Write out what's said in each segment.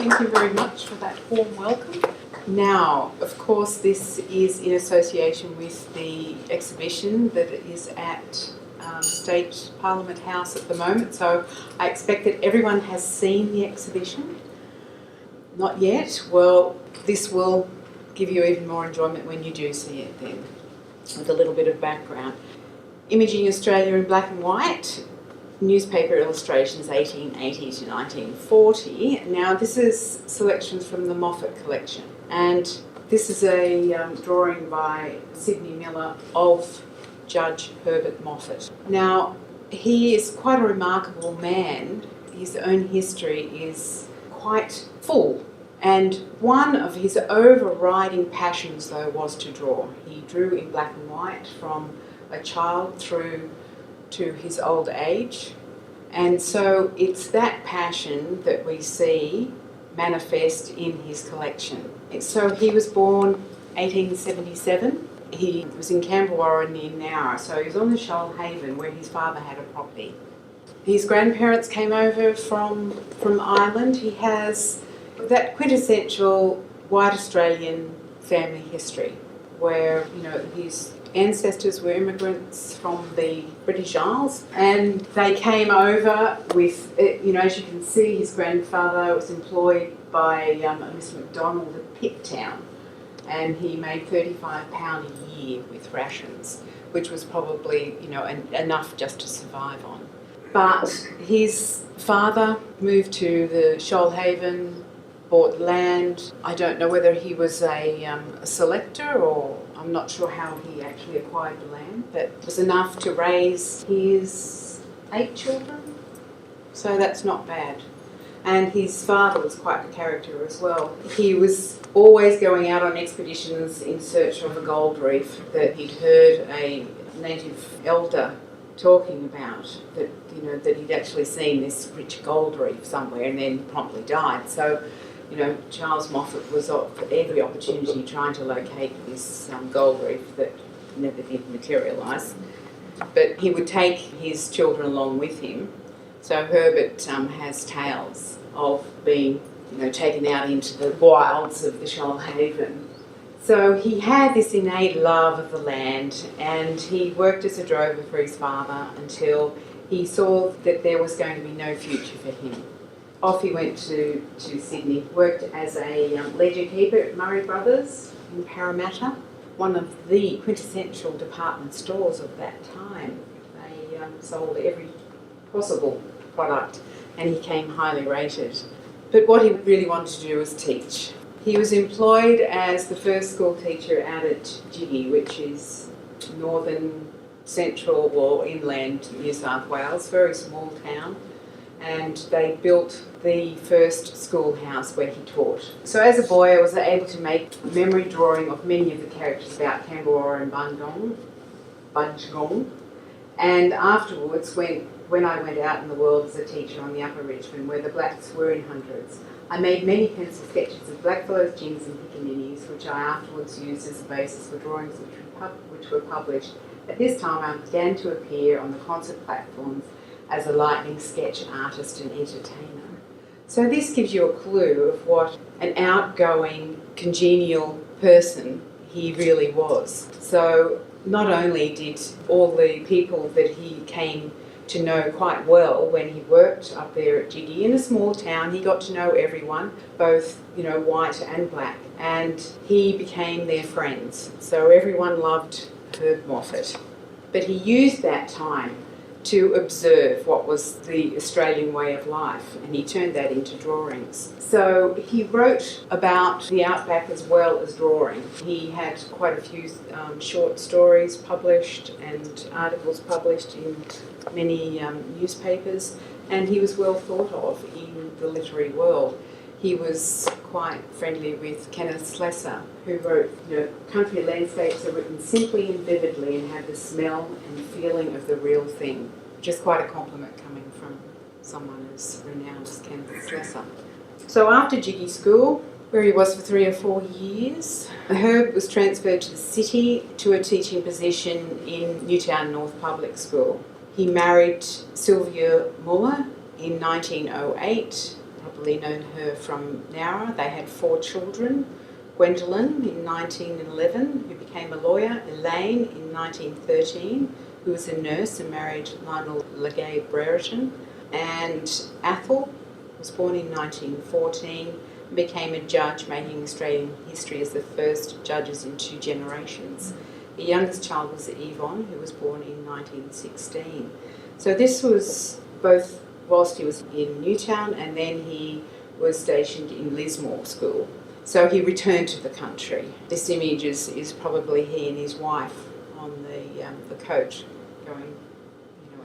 Thank you very much for that warm welcome. Now, of course, this is in association with the exhibition that is at State Parliament House at the moment, so I expect that everyone has seen the exhibition. Not yet? Well, this will give you even more enjoyment when you do see it then, with a little bit of background. Imaging Australia in black and white, newspaper illustrations 1880 to 1940. Now this is selections from the Moffat collection, and this is a drawing by Sydney Miller of Judge Herbert Moffat. Now he is quite a remarkable man. His own history is quite full, and one of his overriding passions though was to draw. He drew in black and white from a child through to his old age, and so it's that passion that we see manifest in his collection. So he was born 1877. He was in Camberwell near Nowra, so he was on the Shoalhaven where his father had a property. His grandparents came over from Ireland. He has that quintessential white Australian family history where, you know, his ancestors were immigrants from the British Isles, and they came over with, you know, as you can see, his grandfather was employed by Miss McDonald at Piptown, and he made £35 a year with rations, which was probably, you know, enough just to survive on. But his father moved to the Shoalhaven, bought land. I don't know whether he was a selector, or I'm not sure how he actually acquired the land, but it was enough to raise his 8 children, so that's not bad. And his father was quite a character as well. He was always going out on expeditions in search of a gold reef that he'd heard a native elder talking about, that, you know, that he'd actually seen this rich gold reef somewhere and then promptly died. So, you know, Charles Moffat was for every opportunity trying to locate this gold reef that never did materialise. But he would take his children along with him. So Herbert has tales of being, you know, taken out into the wilds of the Shoalhaven. So he had this innate love of the land, and he worked as a drover for his father until he saw that there was going to be no future for him. Off he went to Sydney, worked as a ledger keeper at Murray Brothers in Parramatta, one of the quintessential department stores of that time. They sold every possible product, and he came highly rated. But what he really wanted to do was teach. He was employed as the first school teacher out at Jiggy, which is northern, central or inland New South Wales, very small town. And they built the first schoolhouse where he taught. So as a boy, I was able to make a memory drawing of many of the characters about Camberwell and Bunjgong. And afterwards, when I went out in the world as a teacher on the Upper Richmond, where the blacks were in hundreds, I made many pencil sketches of blackfellows, jings and pickaninnies, which I afterwards used as a basis for drawings which were published. At this time, I began to appear on the concert platforms as a lightning sketch artist and entertainer. So this gives you a clue of what an outgoing, congenial person he really was. So not only did all the people that he came to know quite well when he worked up there at Jiggy, in a small town, he got to know everyone, both, you know, white and black, and he became their friends. So everyone loved Herb Moffat. But he used that time to observe what was the Australian way of life, and he turned that into drawings. So he wrote about the outback as well as drawing. He had quite a few short stories published and articles published in many newspapers, and he was well thought of in the literary world. He was quite friendly with Kenneth Slessor, who wrote, you know, country landscapes are written simply and vividly and have the smell and feeling of the real thing, which is quite a compliment coming from someone as renowned as Kenneth Slessor. So after Jiggy School, where he was for 3 or 4 years, Herb was transferred to the city to a teaching position in Newtown North Public School. He married Sylvia Muller in 1908. probably known her from Nowra. They had 4 children. Gwendolyn in 1911, who became a lawyer. Elaine in 1913, who was a nurse and married Lionel Legay Brereton. And Athol was born in 1914 and became a judge, making Australian history as the first judges in 2 generations. The youngest child was Yvonne, who was born in 1916. So this was both whilst he was in Newtown, and then he was stationed in Lismore School. So he returned to the country. This image is probably he and his wife on the coach going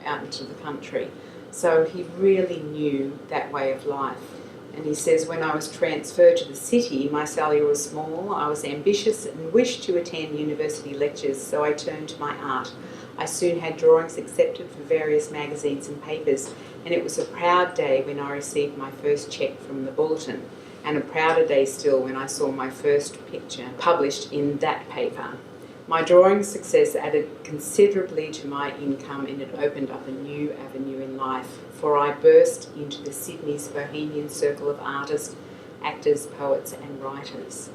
out into the country. So he really knew that way of life. And he says, when I was transferred to the city, my salary was small, I was ambitious and wished to attend university lectures, so I turned to my art. I soon had drawings accepted for various magazines and papers, and it was a proud day when I received my first cheque from the Bulletin, and a prouder day still when I saw my first picture published in that paper. My drawing success added considerably to my income, and it opened up a new avenue in life, for I burst into the Sydney's bohemian circle of artists, actors, poets and writers.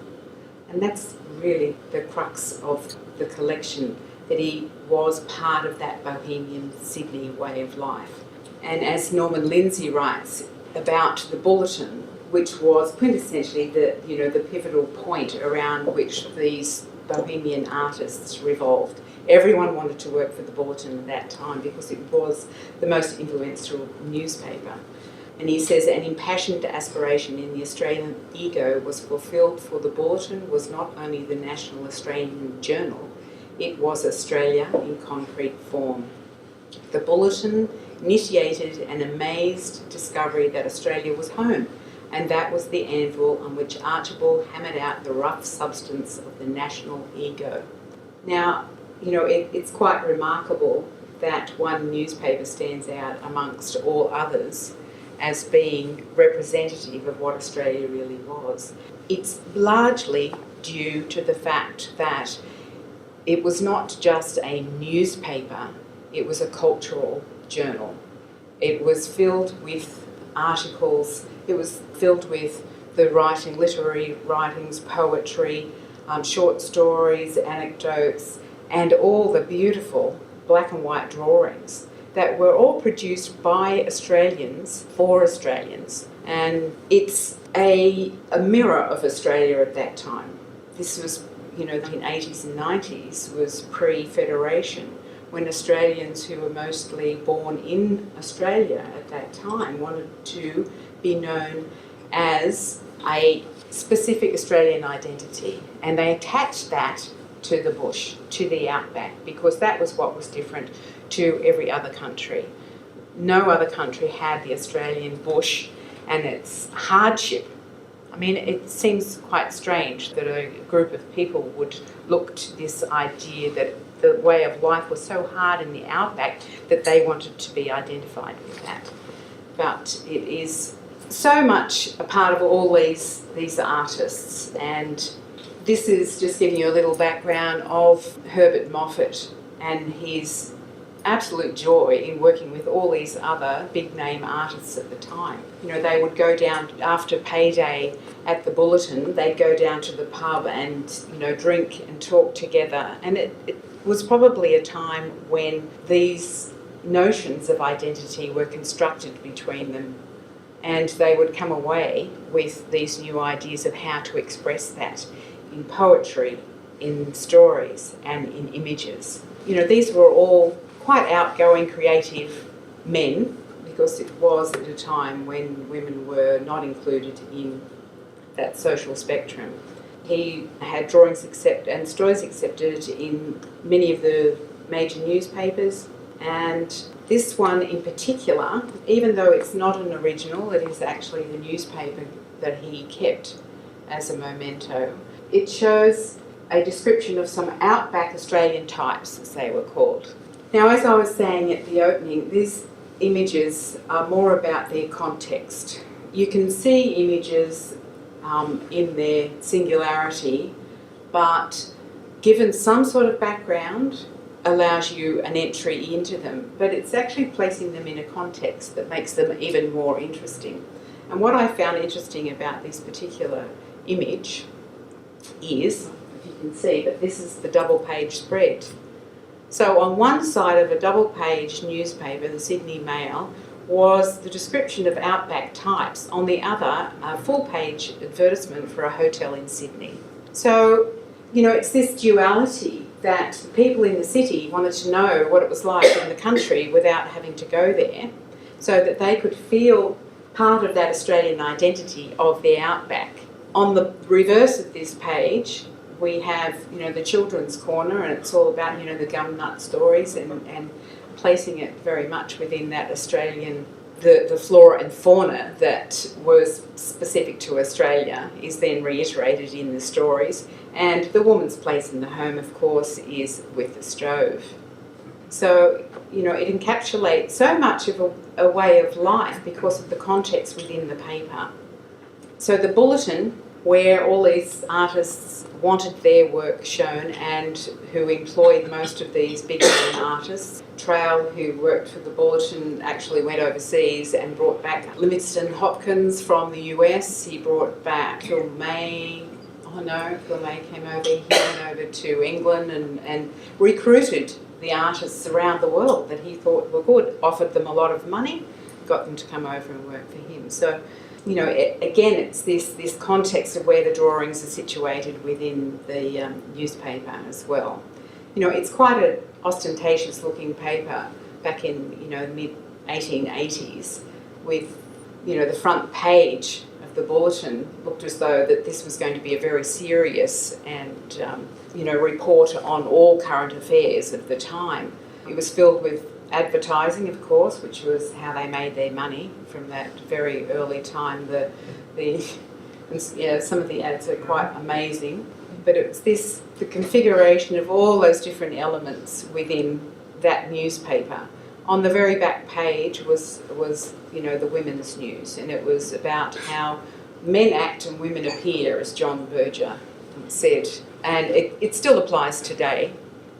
And that's really the crux of the collection, that he was part of that bohemian Sydney way of life. And as Norman Lindsay writes about the Bulletin, which was quintessentially the pivotal point around which these bohemian artists revolved. Everyone wanted to work for the Bulletin at that time because it was the most influential newspaper. And he says, an impassioned aspiration in the Australian ego was fulfilled, for the Bulletin was not only the national Australian journal, it was Australia in concrete form. The Bulletin initiated an amazed discovery that Australia was home, and that was the anvil on which Archibald hammered out the rough substance of the national ego. Now, it's quite remarkable that one newspaper stands out amongst all others as being representative of what Australia really was. It's largely due to the fact that it was not just a newspaper, it was a cultural journal. It was filled with articles, it was filled with the writing, literary writings, poetry, short stories, anecdotes, and all the beautiful black and white drawings that were all produced by Australians for Australians. And it's a mirror of Australia at that time. This was, the 1980s and 90s was pre-Federation, when Australians who were mostly born in Australia at that time wanted to be known as a specific Australian identity. And they attached that to the bush, to the outback, because that was what was different to every other country. No other country had the Australian bush and its hardship. I mean, it seems quite strange that a group of people would look to this idea that the way of life was so hard in the outback that they wanted to be identified with that. But it is so much a part of all these artists, and this is just giving you a little background of Herbert Moffat and his absolute joy in working with all these other big name artists at the time. They would go down after payday at the Bulletin, they'd go down to the pub and, drink and talk together. And it was probably a time when these notions of identity were constructed between them, and they would come away with these new ideas of how to express that in poetry, in stories and in images. These were all quite outgoing, creative men, because it was at a time when women were not included in that social spectrum. He had drawings and stories accepted in many of the major newspapers, and this one in particular, even though it's not an original, it is actually the newspaper that he kept as a memento. It shows a description of some outback Australian types, as they were called. Now, as I was saying at the opening, these images are more about their context. You can see images in their singularity, but given some sort of background, allows you an entry into them. But it's actually placing them in a context that makes them even more interesting. And what I found interesting about this particular image is, if you can see, that this is the double-page spread. So on one side of a double-page newspaper, the Sydney Mail, was the description of outback types. On the other, a full-page advertisement for a hotel in Sydney. So, it's this duality that the people in the city wanted to know what it was like in the country without having to go there, so that they could feel part of that Australian identity of the outback. On the reverse of this page, we have, the children's corner, and it's all about, the gum nut stories and placing it very much within that Australian, the flora and fauna that was specific to Australia is then reiterated in the stories. And the woman's place in the home, of course, is with the stove. So, it encapsulates so much of a way of life because of the context within the paper. So the bulletin, where all these artists wanted their work shown and who employed most of these big name artists. Trail, who worked for the Bulletin, actually went overseas and brought back Livingston Hopkins from the US. He brought back Phil May. Phil May came over. He went over to England and recruited the artists around the world that he thought were good, offered them a lot of money, got them to come over and work for him. So, again, it's this context of where the drawings are situated within the newspaper as well. It's quite an ostentatious looking paper back in, mid-1880s with, the front page of the Bulletin looked as though that this was going to be a very serious and, report on all current affairs of the time. It was filled with advertising, of course, which was how they made their money from that very early time. Some of the ads are quite amazing, but it's the configuration of all those different elements within that newspaper. On the very back page was the women's news, and it was about how men act and women appear, as John Berger said, and it still applies today.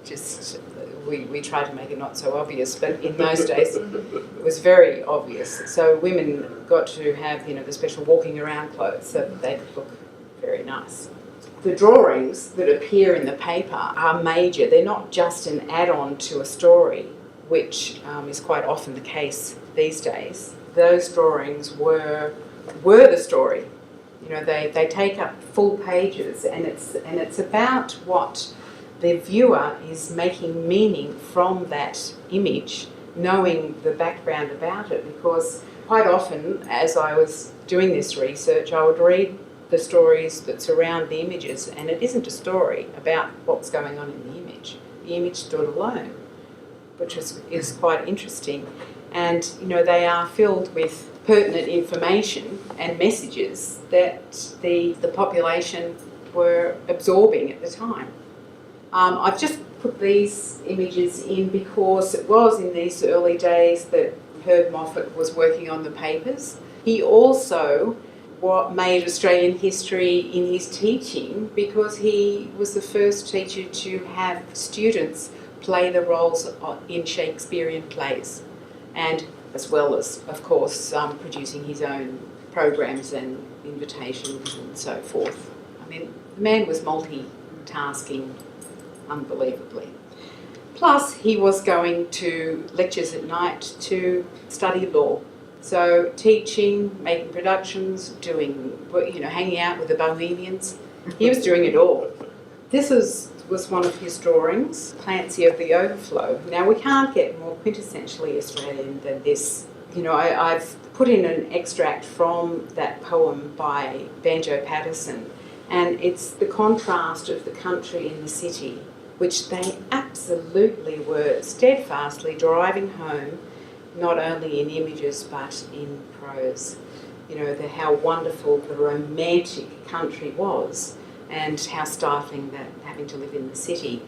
Just we try to make it not so obvious, but in those days it was very obvious. So women got to have the special walking around clothes so that they could look very nice. The drawings that appear in the paper are major. They're not just an add-on to a story, which is quite often the case these days. Those drawings were the story. They take up full pages, and it's about what the viewer is making meaning from that image, knowing the background about it, because quite often, as I was doing this research, I would read the stories that surround the images, and it isn't a story about what's going on in the image. The image stood alone, which is quite interesting. And, they are filled with pertinent information and messages that the population were absorbing at the time. I've just put these images in because it was in these early days that Herb Moffat was working on the papers. He also made Australian history in his teaching because he was the first teacher to have students play the roles in Shakespearean plays, and as well as, of course, producing his own programs and invitations and so forth. I mean, the man was multitasking unbelievably. Plus, he was going to lectures at night to study law. So teaching, making productions, hanging out with the Bohemians. He was doing it all. This was one of his drawings, Clancy of the Overflow. Now, we can't get more quintessentially Australian than this. I've put in an extract from that poem by Banjo Patterson, and it's the contrast of the country and the city, which they absolutely were steadfastly driving home, not only in images but in prose. How wonderful the romantic country was and how stifling that having to live in the city.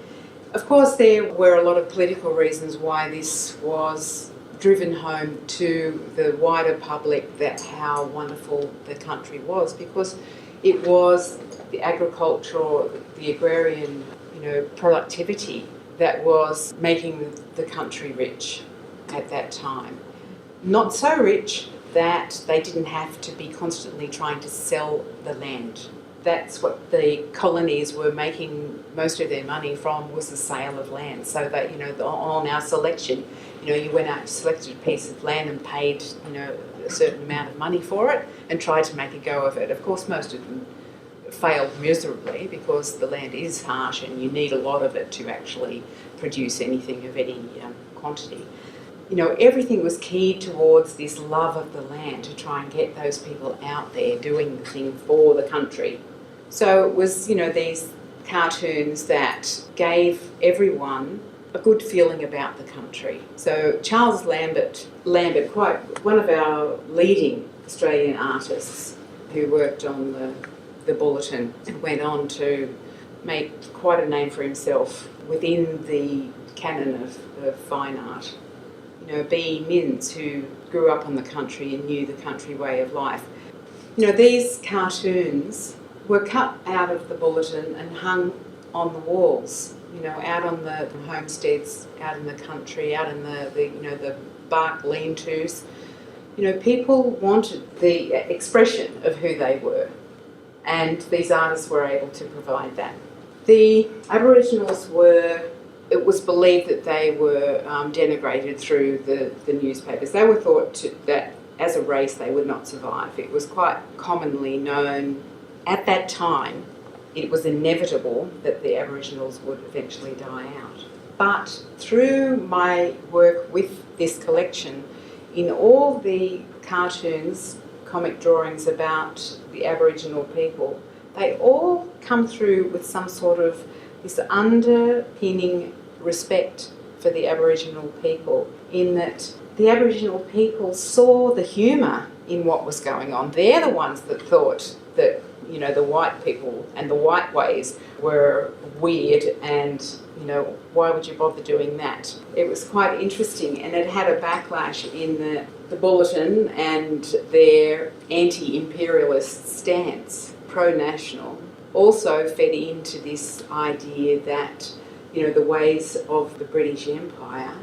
Of course, there were a lot of political reasons why this was driven home to the wider public, that how wonderful the country was, because it was the agricultural, the agrarian, productivity that was making the country rich at that time. Not so rich that they didn't have to be constantly trying to sell the land. That's what the colonies were making most of their money from, was the sale of land. So that, on our selection, you went out and selected a piece of land and paid, a certain amount of money for it and tried to make a go of it. Of course, most of them failed miserably because the land is harsh and you need a lot of it to actually produce anything of any quantity. Everything was keyed towards this love of the land to try and get those people out there doing the thing for the country. So it was, these cartoons that gave everyone a good feeling about the country. So Charles Lambert, quite one of our leading Australian artists who worked on the Bulletin and went on to make quite a name for himself within the canon of fine art. B. Minns, who grew up on the country and knew the country way of life. These cartoons were cut out of the Bulletin and hung on the walls, out on the homesteads, out in the country, out in the bark lean-tos. People wanted the expression of who they were, and these artists were able to provide that. The Aboriginals it was believed that they were denigrated through the newspapers. They were thought that as a race they would not survive. It was quite commonly known at that time. It was inevitable that the Aboriginals would eventually die out. But through my work with this collection, in all the cartoons, comic drawings about the Aboriginal people, they all come through with some sort of this underpinning respect for the Aboriginal people, in that the Aboriginal people saw the humour in what was going on. They're the ones that thought that, the white people and the white ways were weird and, why would you bother doing that? It was quite interesting, and it had a backlash in the Bulletin and their anti-imperialist stance, pro-national, also fed into this idea that the ways of the British Empire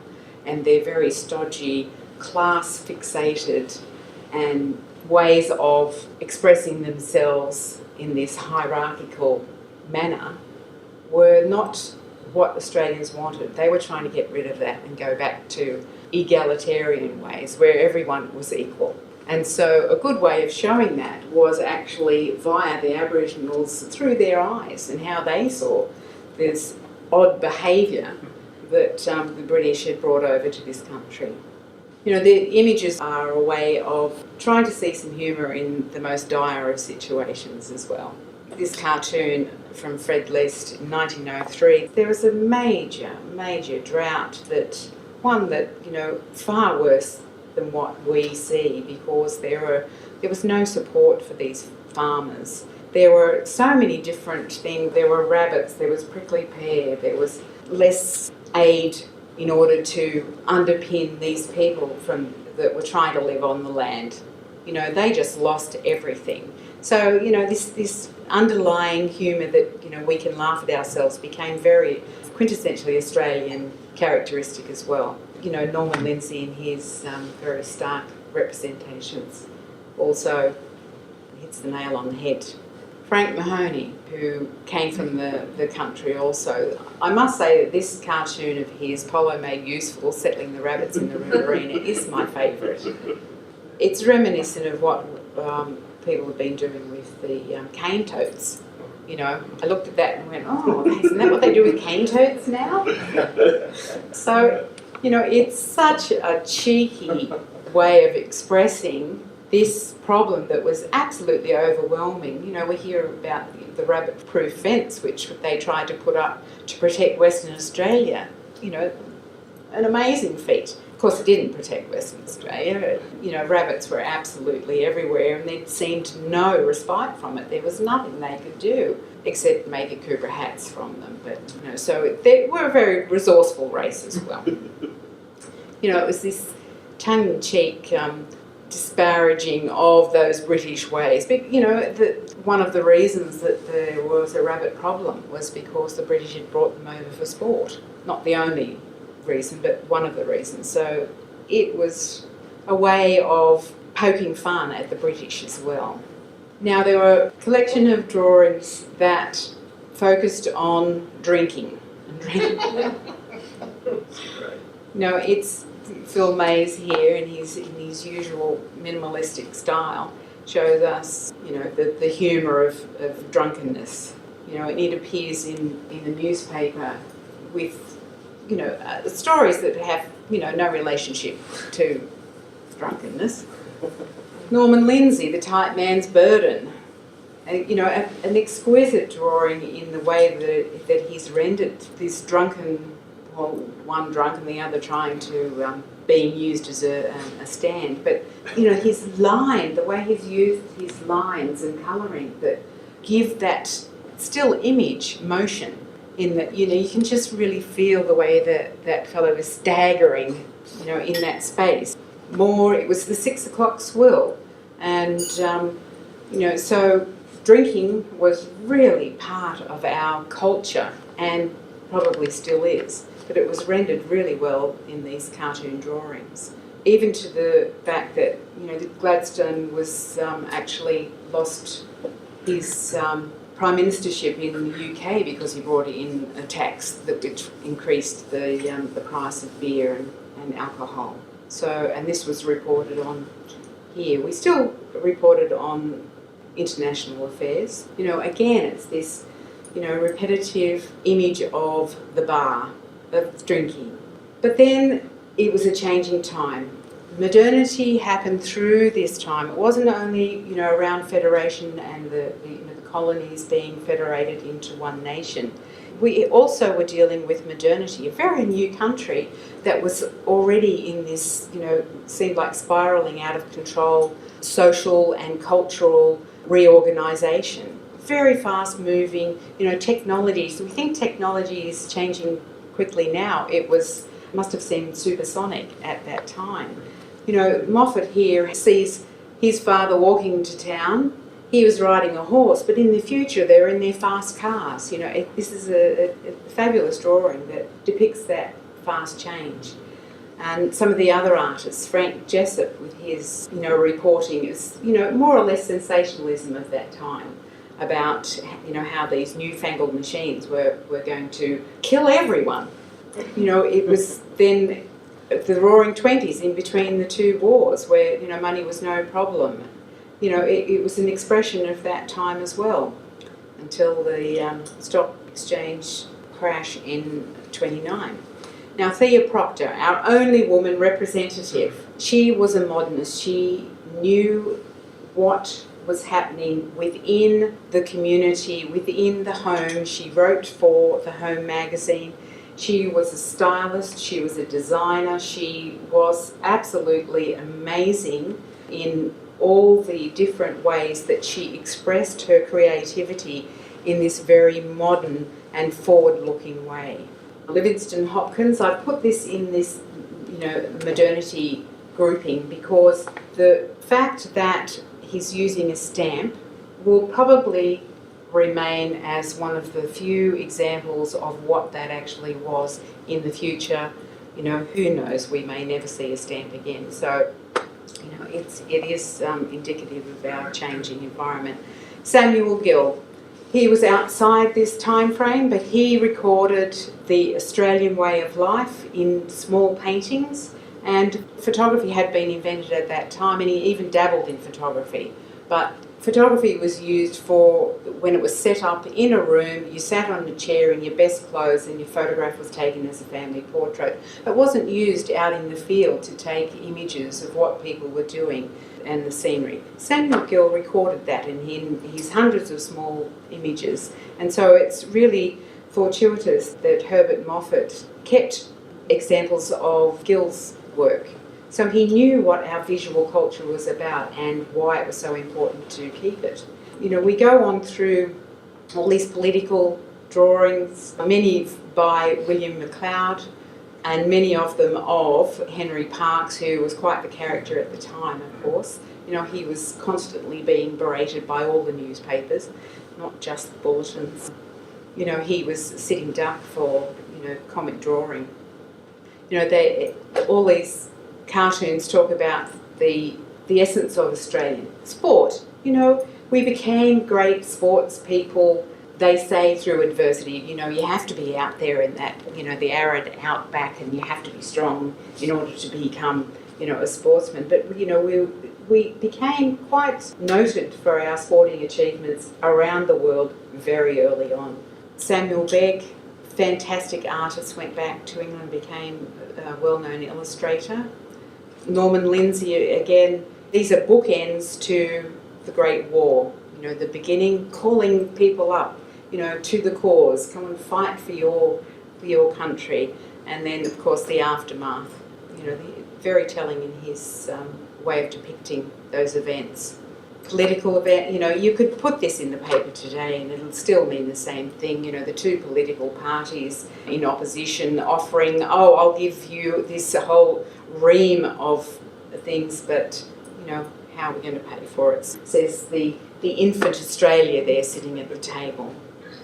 and their very stodgy, class-fixated and ways of expressing themselves in this hierarchical manner were not what Australians wanted. They were trying to get rid of that and go back to egalitarian ways where everyone was equal. And so a good way of showing that was actually via the Aboriginals through their eyes and how they saw this odd behaviour that the British had brought over to this country. The images are a way of trying to see some humour in the most dire of situations as well. This cartoon from Fred Least in 1903, there was a major drought that far worse than what we see, because there was no support for these farmers. There were so many different things. There were rabbits, there was prickly pear, there was less aid in order to underpin these people that were trying to live on the land. They just lost everything. So, this underlying humour that, we can laugh at ourselves became very quintessentially Australian characteristic as well. Norman Lindsay in his very stark representations also hits the nail on the head. Frank Mahoney, who came from the country also. I must say that this cartoon of his, Polo Made Useful, Settling the Rabbits in the Riverina, is my favourite. It's reminiscent of what people have been doing with the cane toads. I looked at that and went, oh, isn't that what they do with cane toads now? So, it's such a cheeky way of expressing this problem that was absolutely overwhelming. We hear about the rabbit-proof fence which they tried to put up to protect Western Australia. An amazing feat. Of course, it didn't protect Western Australia. Rabbits were absolutely everywhere and there seemed no respite from it. There was nothing they could do except make Akubra hats from them. But, so they were a very resourceful race as well. It was this tongue-in-cheek disparaging of those British ways. But, one of the reasons that there was a rabbit problem was because the British had brought them over for sport. Not the only reason, but one of the reasons. So it was a way of poking fun at the British as well. Now, there were a collection of drawings that focused on drinking. It's Phil Mays here in his usual minimalistic style shows us, the humour of drunkenness. And it appears in the newspaper with, stories that have, no relationship to drunkenness. Norman Lindsay, The Tight Man's Burden. An exquisite drawing in the way that he's rendered this drunken, well, one drunk and the other trying to, being used as a stand. But, his line, the way he's used his lines and colouring that give that still image motion in that, you can just really feel the way that fellow is staggering, in that space. It was the 6 o'clock swill. And, so drinking was really part of our culture and probably still is. But it was rendered really well in these cartoon drawings. Even to the fact that, Gladstone was actually lost his prime ministership in the UK because he brought in a tax which increased the price of beer and alcohol. And this was reported on here. We still reported on international affairs. Again, it's this, repetitive image of the bar, of drinking. But then it was a changing time. Modernity happened through this time. It wasn't only, around federation and the colonies being federated into one nation. We also were dealing with modernity, a very new country that was already in this, seemed like spiralling out of control, social and cultural reorganisation. Very fast moving, technology. So we think technology is changing quickly now. It must have seemed supersonic at that time. Moffat here sees his father walking into town. He was riding a horse, but in the future they're in their fast cars. This is a fabulous drawing that depicts that fast change. And some of the other artists, Frank Jessup with his, reporting is, more or less sensationalism of that time about, how these newfangled machines were going to kill everyone. It was then the Roaring Twenties in between the two wars where, money was no problem. It was an expression of that time as well until the stock exchange crash in 29. Now, Thea Proctor, our only woman representative, she was a modernist. She knew what was happening within the community, within the home. She wrote for the Home magazine. She was a stylist. She was a designer. She was absolutely amazing in all the different ways that she expressed her creativity in this very modern and forward-looking way. Livingston Hopkins, I put this in this, modernity grouping because the fact that he's using a stamp will probably remain as one of the few examples of what that actually was in the future. Who knows, we may never see a stamp again. So, it is indicative of our changing environment. Samuel Gill, he was outside this time frame, but he recorded the Australian way of life in small paintings, and photography had been invented at that time, and he even dabbled in photography. But photography was used for when it was set up in a room, you sat on a chair in your best clothes and your photograph was taken as a family portrait. It wasn't used out in the field to take images of what people were doing and the scenery. Samuel Gill recorded that in his hundreds of small images, and so it's really fortuitous that Herbert Moffat kept examples of Gill's work. So he knew what our visual culture was about and why it was so important to keep it. We go on through all these political drawings, many by William MacLeod and many of them of Henry Parkes, who was quite the character at the time, of course. He was constantly being berated by all the newspapers, not just the bulletins. He was sitting duck for, comic drawing. All these cartoons talk about the the essence of Australian sport. You know, we became great sports people, they say, through adversity. You know, you have to be out there in that, you know, the arid outback, and you have to be strong in order to become, you know, a sportsman. But, you know, we became quite noted for our sporting achievements around the world very early on. Samuel Beck, fantastic artist, went back to England, became a well-known illustrator. Norman Lindsay, again, these are bookends to the Great War. You know, the beginning, calling people up, you know, to the cause, come and fight for your country. And then, of course, the aftermath. You know, very telling in his way of depicting those events. Political event, you know, you could put this in the paper today and it'll still mean the same thing. You know, the two political parties in opposition offering, oh, I'll give you this whole ream of things, but, you know, how are we going to pay for it? Says the infant Australia there sitting at the table,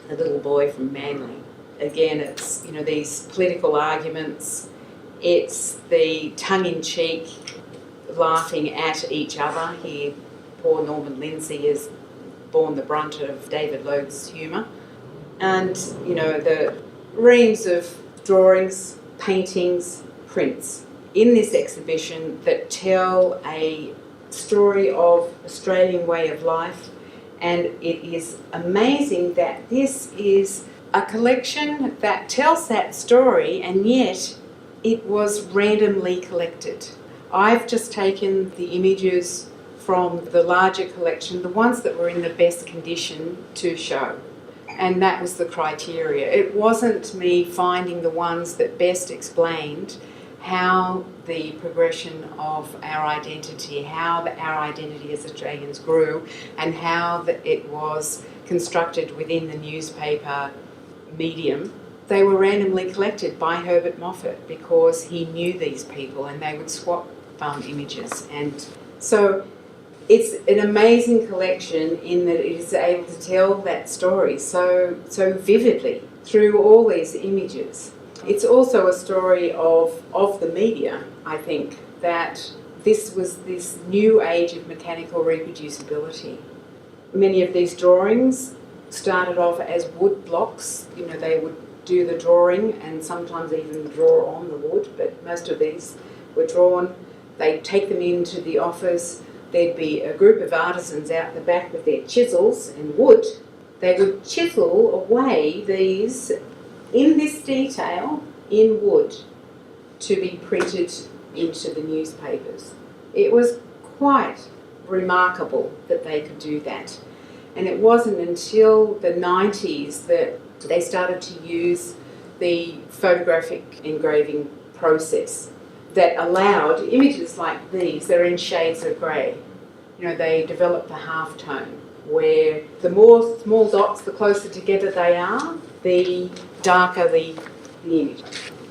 a little boy from Manly. Again, it's, you know, these political arguments, it's the tongue-in-cheek laughing at each other. Here, poor Norman Lindsay has borne the brunt of David Logue's humour. And, you know, the reams of drawings, paintings, prints in this exhibition that tell a story of Australian way of life. And it is amazing that this is a collection that tells that story, and yet it was randomly collected. I've just taken the images from the larger collection, the ones that were in the best condition to show. And that was the criteria. It wasn't me finding the ones that best explained how the progression of our identity, how our identity as Australians grew, and how it was constructed within the newspaper medium. They were randomly collected by Herbert Moffat because he knew these people and they would swap images. And so it's an amazing collection in that it is able to tell that story so vividly through all these images. It's also a story of the media, I think, that this was this new age of mechanical reproducibility. Many of these drawings started off as wood blocks. You know, they would do the drawing and sometimes even draw on the wood, but most of these were drawn. They'd take them into the office. There'd be a group of artisans out the back with their chisels and wood. They would chisel away these in this detail in wood to be printed into the newspapers. It was quite remarkable that they could do that. And it wasn't until the 90s that they started to use the photographic engraving process that allowed images like these, they're in shades of grey. You know, they developed the halftone, where the more small dots, the closer together they are, the darker the image.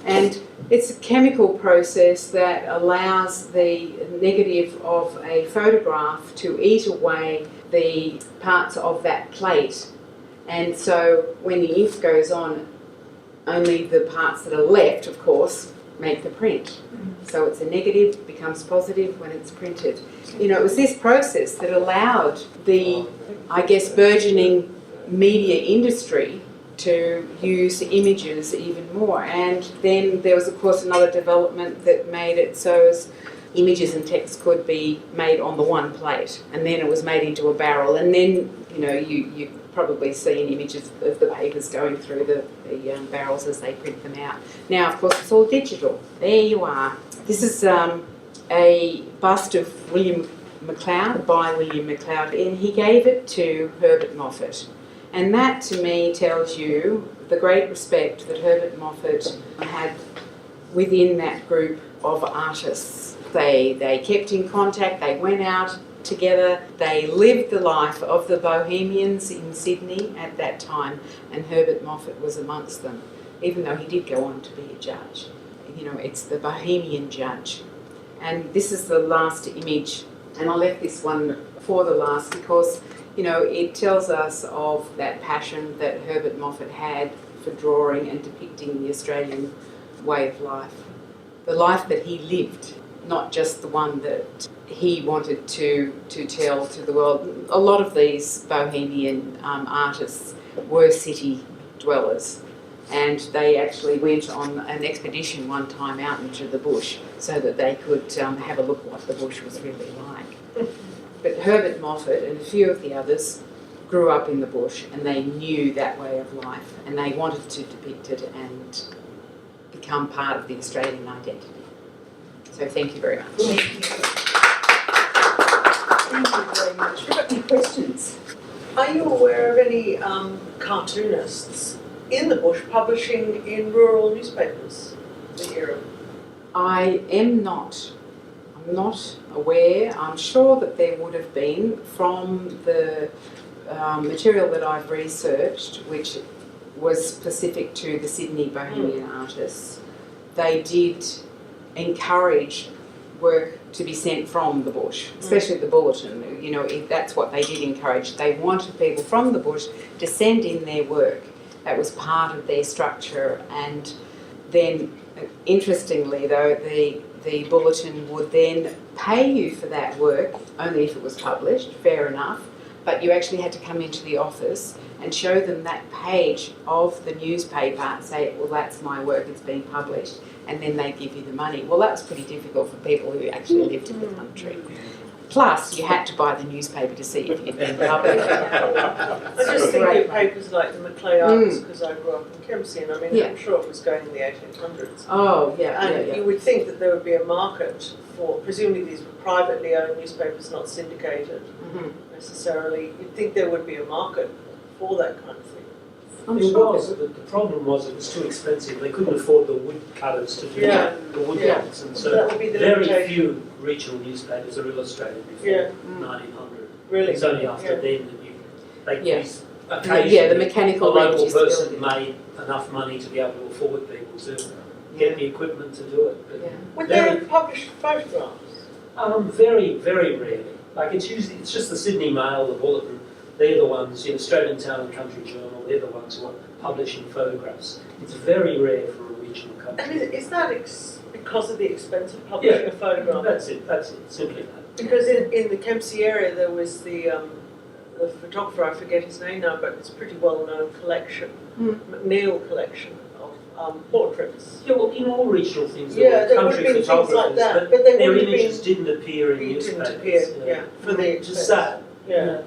And it's a chemical process that allows the negative of a photograph to eat away the parts of that plate. And so when the ink goes on, only the parts that are left, of course, make the print. So it's a negative, becomes positive when it's printed. You know, it was this process that allowed the, I guess, burgeoning media industry to use images even more. And then there was, of course, another development that made it so as images and text could be made on the one plate, and then it was made into a barrel, and then, you know, you probably seen images of the papers going through the barrels as they print them out. Now, of course, it's all digital. There you are. This is a bust of William McLeod by William McLeod, and he gave it to Herbert Moffat. And that, to me, tells you the great respect that Herbert Moffat had within that group of artists. They kept in contact, they went out together, they lived the life of the bohemians in Sydney at that time, and Herbert Moffat was amongst them, even though he did go on to be a judge. You know, it's the bohemian judge. And this is the last image, and I left this one for the last because, you know, it tells us of that passion that Herbert Moffat had for drawing and depicting the Australian way of life, the life that he lived. not just the one that he wanted to tell to the world. A lot of these bohemian artists were city dwellers, and they actually went on an expedition one time out into the bush so that they could have a look at what the bush was really like. But Herbert Moffat and a few of the others grew up in the bush, and they knew that way of life, and they wanted to depict it and become part of the Australian identity. So thank you very much. Thank you. Thank you very much. Have you got any questions? Are you aware of any cartoonists in the bush publishing in rural newspapers the era? I am not. I'm not aware. I'm sure that there would have been from the material that I've researched, which was specific to the Sydney Bohemian artists. They did encourage work to be sent from the bush, especially the Bulletin. You know, that's what they did encourage. They wanted people from the bush to send in their work. That was part of their structure. And then, interestingly though, the Bulletin would then pay you for that work, only if it was published, fair enough, but you actually had to come into the office and show them that page of the newspaper and say, well, that's my work, it's been published, and then they give you the money. Well, that was pretty difficult for people who actually lived in the country. Plus, you had to buy the newspaper to see if you'd been published. I just think of papers like the Macleay Argus, because I grew up in Kempsey, and I mean, I'm sure it was going in the 1800s. Oh, yeah, and you would think that there would be a market for, presumably these were privately owned newspapers, not syndicated necessarily. You'd think there would be a market for that kind of thing. The problem was it was too expensive. They couldn't afford the woodcutters to do the woodlots, and so that would be the very few regional newspapers are illustrated before 1900. Really? It's only after then that occasionally the mechanical a local person made enough money to be able to afford people to get the equipment to do it. But would they have published photographs? Very, very rarely. Like it's just the Sydney Mail, the Bulletin. They're the ones, Australian Town and Country Journal, they're the ones who are publishing photographs. It's very rare for a regional country. And is that because of the expense of publishing a photograph? That's it, simply that. Because in the Kempsey area there was the photographer, I forget his name now, but it's a pretty well-known collection, McNeil collection of portraits. Yeah, well, in all regional things, there there were would have country been photographers, things like that, but they their images didn't appear in newspapers. Didn't appear, for the expense. Just sad. Yeah,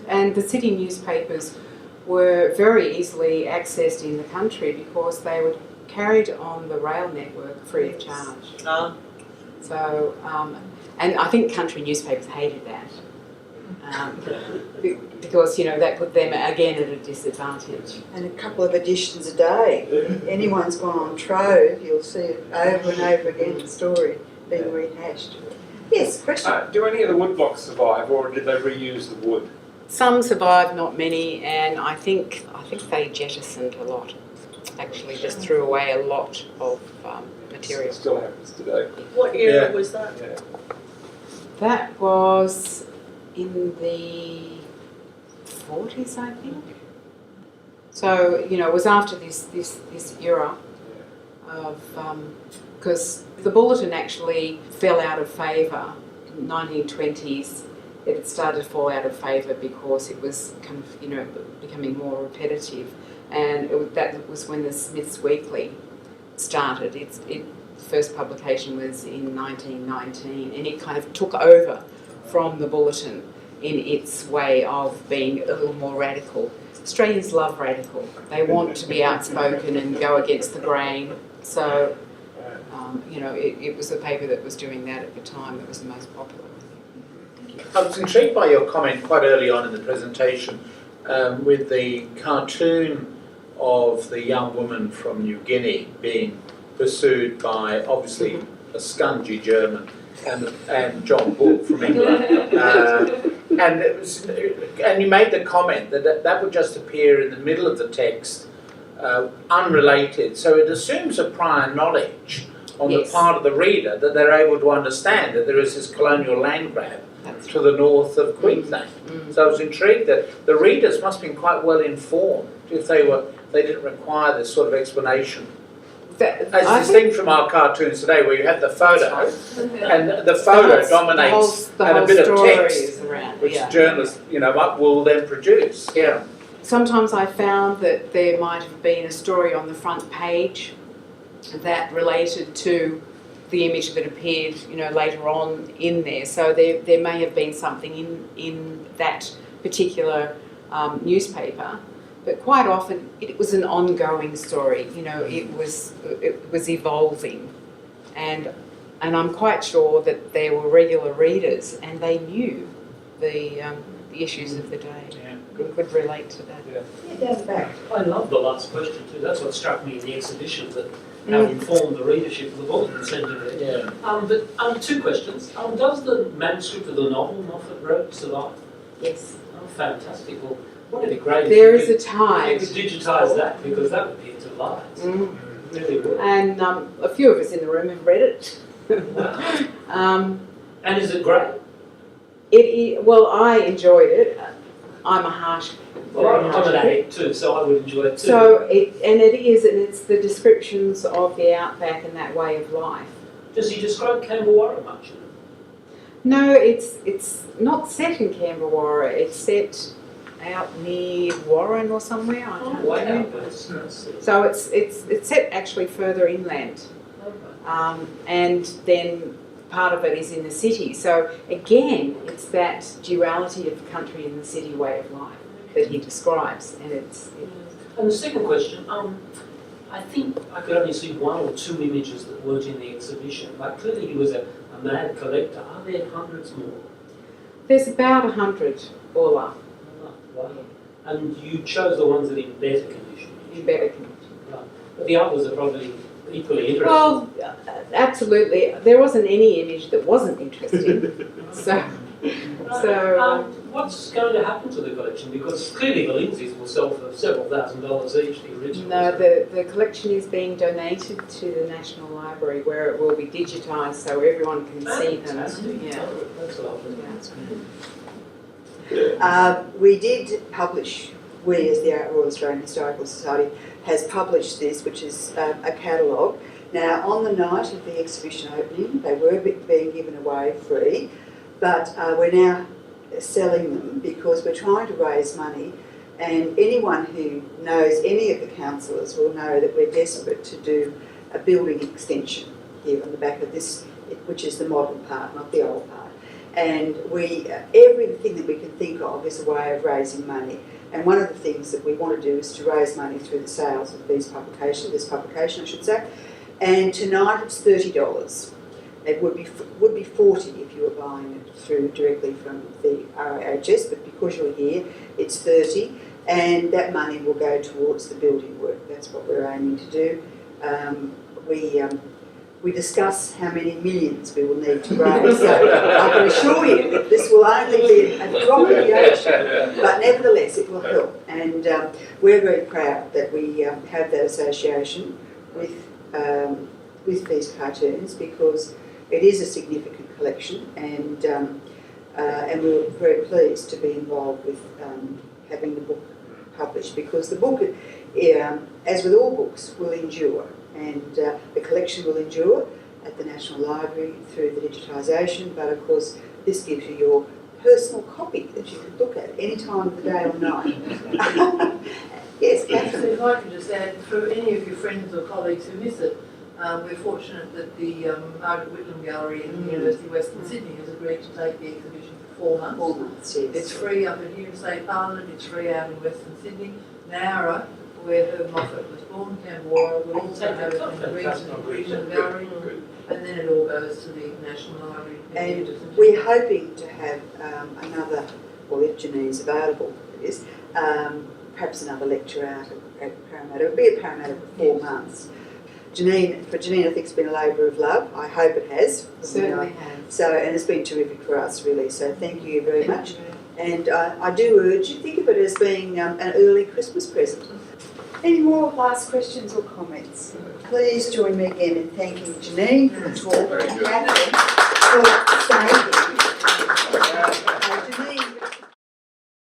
and the city newspapers were very easily accessed in the country because they were carried on the rail network free of charge. So, and I think country newspapers hated that because, that put them again at a disadvantage. And a couple of editions a day. Anyone's gone on Trove, you'll see it over and over again, the story being rehashed. Yes, question. Do any of the woodblocks survive, or did they reuse the wood? Some survived, not many, and I think they jettisoned a lot. Actually, just threw away a lot of material. It still happens today. What era was that? Yeah. That was in the 40s, I think. So it was after this era of because the Bulletin actually fell out of favour in the 1920s. It started to fall out of favour because it was kind of, becoming more repetitive. And that was when the Smith's Weekly started. Its first publication was in 1919, and it kind of took over from the Bulletin in its way of being a little more radical. Australians love radical. They want to be outspoken and go against the grain. So, it was the paper that was doing that at the time that was the most popular. I was intrigued by your comment quite early on in the presentation with the cartoon of the young woman from New Guinea being pursued by, obviously, a scungy German and John Bull from England. And you made the comment that would just appear in the middle of the text, unrelated. So it assumes a prior knowledge on the part of the reader that they're able to understand that there is this colonial land grab to the north of Queensland. So I was intrigued that the readers must have been quite well informed if they didn't require this sort of explanation. As distinct from our cartoons today, where you have the photo, and the photo dominates, and a bit of text, which journalists, will then produce. Yeah. Sometimes I found that there might have been a story on the front page that related to the image that appeared, later on in there. So there may have been something in that particular newspaper, but quite often it was an ongoing story. It was evolving, and I'm quite sure that there were regular readers and they knew the issues of the day. Yeah, could relate to that. Yeah, down the back. I love the last question too. That's what struck me in the exhibition, that how informed the readership of the bulletin centre. Yeah. But 2 questions. Does the manuscript of the novel Moffat wrote survive? Yes. Oh, fantastic. Well, wouldn't it be great There if is a tide. you could digitise that, because that would be a delight. Really would. And a few of us in the room have read it. And is it great? Well, I enjoyed it. I'm a harsh. Well, I'm an addict too, so I would enjoy it too. So it's the descriptions of the outback and that way of life. Does he describe Camberwarra much? No, it's not set in Canberra. It's set out near Warren or somewhere. I don't know. So it's set actually further inland, and then part of it is in the city. So again, it's that duality of the country and the city way of life that he describes, and And the second question, I think I could only see 1 or 2 images that weren't in the exhibition. Like, clearly he was a mad collector. Are there hundreds more? There's about 100 all up. Wow. And you chose the ones that are in better condition? In better condition. Right. But the others are probably equally interesting. Well, absolutely. There wasn't any image that wasn't interesting. so what's going to happen to the collection? Because clearly the Lindsays will sell for several $1,000s each, the original. No, the collection is being donated to the National Library, where it will be digitised so everyone can see them. Yeah. That's lovely. We did publish, we as the Royal Australian Historical Society has published this, which is a catalogue. Now, on the night of the exhibition opening, they were being given away free, but we're now selling them because we're trying to raise money, and anyone who knows any of the councillors will know that we're desperate to do a building extension here on the back of this, which is the modern part, not the old part. And everything that we can think of is a way of raising money. And one of the things that we want to do is to raise money through the sales of this publication I should say. And tonight it's $30. It would be $40 if you were buying it directly from the RAHS, but because you're here, it's $30, and that money will go towards the building work. That's what we're aiming to do. We discuss how many millions we will need to raise. So I can assure you that this will only be a drop in the ocean, but nevertheless it will help. And we're very proud that we have that association with these cartoons, because it is a significant collection, and we're very pleased to be involved with having the book published, because the book, as with all books, will endure. And the collection will endure at the National Library through the digitisation, but of course this gives you your personal copy that you can look at any time of the day or night. Yes, Catherine. So if I could just add, for any of your friends or colleagues who miss it, we're fortunate that the Margaret Whitlam Gallery in the University of Western Sydney has agreed to take the exhibition for 4 months. 4 months, yes. It's free up at Hume State Parliament, it's free out in Western Sydney. Nowra, where Herb Moffat was born, Camberwarra, will also have it in the Regional Gallery, and then it all goes to the National Library. And we're hoping to have another, well, if Janine's available, it is, perhaps another lecture out at Parramatta. It'll be at Parramatta for 4 months. For Janine, I think it's been a labour of love. I hope it has. Certainly has. So, and it's been terrific for us, really. So thank you very much. And I do urge you, think of it as being an early Christmas present. Any more last questions or comments? Please join me again in thanking Janine for the talk and Catherine for staying here.